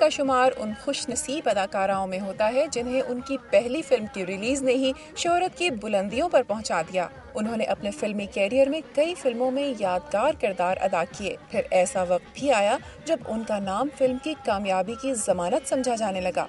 کا شمار ان خوش نصیب اداکاراؤں میں ہوتا ہے جنہیں ان کی پہلی فلم کی ریلیز نے ہی شہرت کی بلندیوں پر پہنچا دیا. انہوں نے اپنے فلمی کیریئر میں کئی فلموں میں یادگار کردار ادا کیے. پھر ایسا وقت بھی آیا جب ان کا نام فلم کی کامیابی کی ضمانت سمجھا جانے لگا.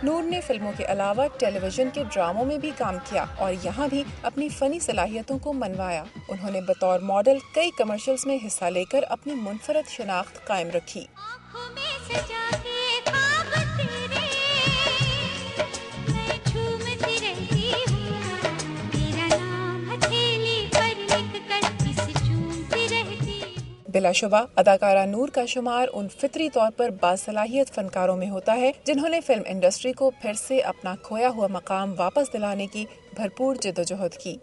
نور نے فلموں کے علاوہ ٹیلی ویژن کے ڈراموں میں بھی کام کیا اور یہاں بھی اپنی فنی صلاحیتوں کو منوایا. انہوں نے بطور ماڈل کئی کمرشلز میں حصہ لے کر اپنی منفرد شناخت قائم رکھی. بلا شبہ اداکارہ نور کا شمار ان فطری طور پر باصلاحیت فنکاروں میں ہوتا ہے جنہوں نے فلم انڈسٹری کو پھر سے اپنا کھویا ہوا مقام واپس دلانے کی بھرپور جدوجہد کی.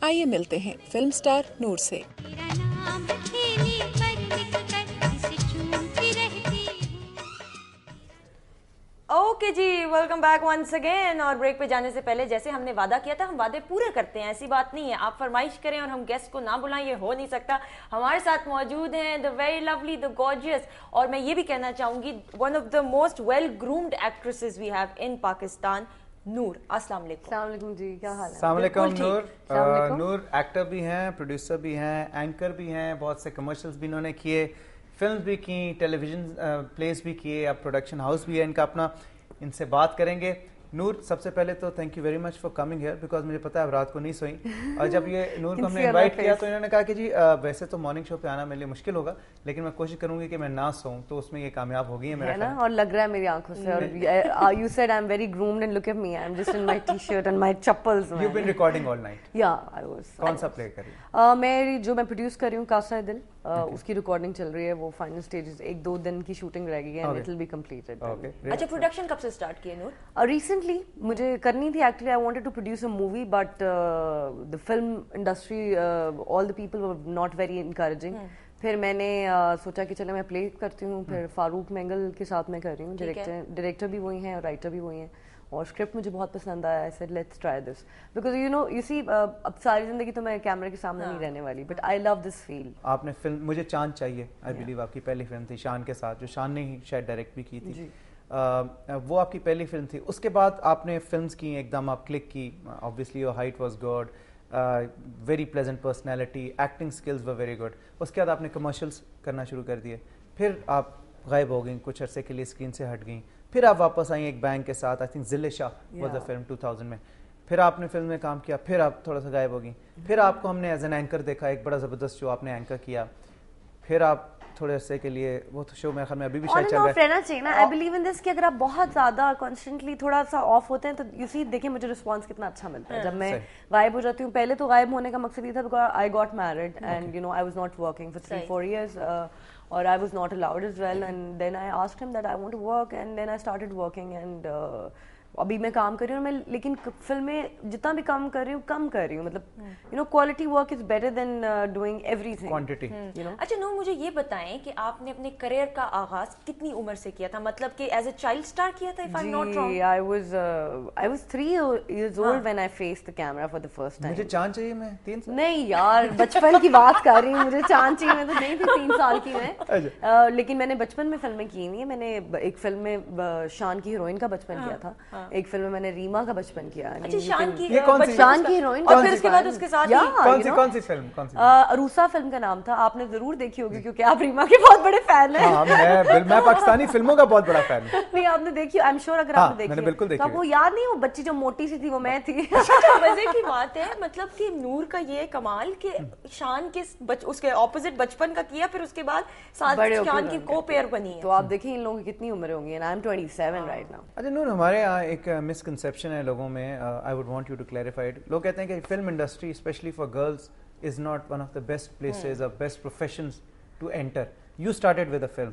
آئیے ملتے ہیں فلم سٹار نور سے. اوکے جی، ویلکم بیک ونس اگین. اور بریک پہ جانے سے پہلے جیسے ہم نے وعدہ کیا تھا ہم وعدے پورے کرتے ہیں، ایسی بات نہیں ہے. آپ فرمائش کریں اور ہم گیسٹ کو نہ بلائیں، یہ ہو نہیں سکتا. ہمارے ساتھ موجود ہیں دا ویری لولی، دا گارجیس، اور میں یہ بھی کہنا چاہوں گی one of the most well groomed actresses we have in Pakistan, Noor. السلام علیکم. السلام علیکم جی، کیا حال ہے؟ السلام علیکم نور. نور ایکٹر بھی ہیں، پروڈیوسر بھی ہیں، اینکر بھی ہیں، بہت سے کمرشلز بھی انہوں نے کیے، فلمز بھی کی، ٹیلی ویژن پلیز بھی کیے، اب پروڈکشن ہاؤس بھی ہے ان کا اپنا. ان سے بات کریں گے. نور سب سے پہلے تو thank you very much for coming here because مجھے پتا ہے اب رات کو نہیں سوئیں. اور جب یہ نور کو ہم نے انوائٹ کیا تو انہوں نے کہا کہ جی ویسے تو مارننگ شو پہ آنا میرے لیے مشکل ہوگا لیکن میں کوشش کروں گی کہ میں نہ سوؤں، تو اس میں یہ کامیاب ہو گئی ہے میرا خیال. اور لگ رہا ہے میری آنکھوں سے. اور you said I am very groomed and look at me, I am just in my T shirt and my chappals. You been recording all night. Yeah I was. کون سا پلے کر رہی جو میں پروڈیوس کر رہی ہوں کاسا دل، اس کی ریکارڈنگ چل رہی ہے. وہ فائنل سٹیجز، 1-2 دن کی شوٹنگ رہ گئی ہے and it will be completed. اچھا، پروڈکشن کب سے سٹارٹ کی ہے نور؟ ریسنٹلی مجھے کرنی تھی actually. I wanted to produce a movie but the film industry all the people were not very encouraging. پھر میں نے سوچا کہ چلے میں پلے کرتی ہوں. پھر فاروق مینگل کے ساتھ میں کر رہی ہوں. ڈائریکٹر بھی وہی ہیں اور رائٹر بھی وہی ہیں اور اسکرپٹ مجھے بہت پسند آیا. I said let's try this because you see اب ساری زندگی تو میں کیمرے کے سامنے نہیں رہنے والی but I love this feel. آپ نے فلم مجھے چاند چاہیے آئی بلیو آپ کی پہلی فلم تھی شان کے ساتھ، جو شان نے ہی شاید ڈائریکٹ بھی کی تھی. وہ آپ کی پہلی فلم تھی. اس کے بعد آپ نے فلمز کی، ایک دم آپ کلک کی. obviously your height was good, very pleasant personality, acting skills were very good. اس کے بعد آپ نے کمرشلز کرنا شروع کر دیے. پھر آپ غائب ہو گئیں، کچھ عرصے کے لیے اسکرین سے ہٹ گئیں. پھر آپ واپس آئیں ایک بینگ کے ساتھ. آئی تھنک ذل شاہ واز اے فلم 2000 میں. پھر آپ نے فلم میں کام کیا، پھر آپ تھوڑا سا غائب ہو گئیں. پھر آپ کو ہم نے ایز این اینکر دیکھا، ایک بڑا زبردست شو آپ نے اینکر کیا. پھر آپ تھوڑے عرصے کے لیے وہ شو میرے خیال میں ابھی بھی شاید چل رہا ہے. رہنا چاہیے نا. آئی بلیو ان دس کہ اگر آپ بہت زیادہ کانسٹنٹلی تھوڑا سا آف ہوتے ہیں تو یو سی دیکھیں مجھے رسپانس کتنا اچھا ملتا ہے جب میں غائب ہو جاتی ہوں. پہلے تو غائب ہونے کا مقصد یہ تھا because I got married and I was not working for 3-4 years or I was not allowed as well, and then I asked him that I want to work and then I started working and ابھی میں کام کر رہی ہوں میں. لیکن film میں جتنا بھی کام کر رہی ہوں کم کر رہی ہوں، مطلب quality work is better than doing every thing quantity. اچھا نور، مجھے یہ بتائیں کہ آپ نے اپنے کریئر کا آغاز کتنی عمر سے کیا تھا؟ مطلب کہ ایز اے چائلڈ اسٹار کیا تھا؟ if I'm not wrong. I was 3 years old when I faced the camera for the first time. مجھے چاند چاہیے میں 3 سال. نہیں یار، بچپن کی بات کر رہی ہوں. مجھے چاند چاہیے میں تو نہیں تھی 3 سال کی میں. لیکن میں نے بچپن میں فلمیں کی ہوئی ہیں. میں نے ایک فلم میں شان کی ہیروئن کا بچپن کیا تھا، ایک فلم میں میں نے ریما کا بچپن کیا. شان کی ہیروئن اور پھر اس کے بعد اس کے ساتھ کون سی فلم؟ عروسہ فلم کا نام تھا. آپ نے ضرور دیکھی ہوگی کیونکہ آپ ریما کے بہت بڑے فین ہیں. میں پاکستانی فلموں کا بہت بڑا فین ہوں. نہیں آپ نے دیکھی، آئی ایم شیور اگر آپ نے دیکھی تو آپ کو یاد نہیں. وہ بچی جو موٹی سی تھی وہ میں تھی. مزے کی بات ہے مطلب کہ نور کا یہ کمال کہ شان کے اس کے اپوزٹ بچپن کا کیا، پھر اس کے بعد ساتھ شان کی کو پیئر بنی ہے. تو آپ دیکھیں ان لوگوں کی کتنی عمریں ہوں گی. I am 27 right now. اچھا نور، ہمارے یہاں ایک مسکنسیپشن ہے لوگوں میں. I would want you to clarify it. لوگ کہتے ہیں کہ film industry specially for girls is not one of the best places اور best professions to enter. You started with a film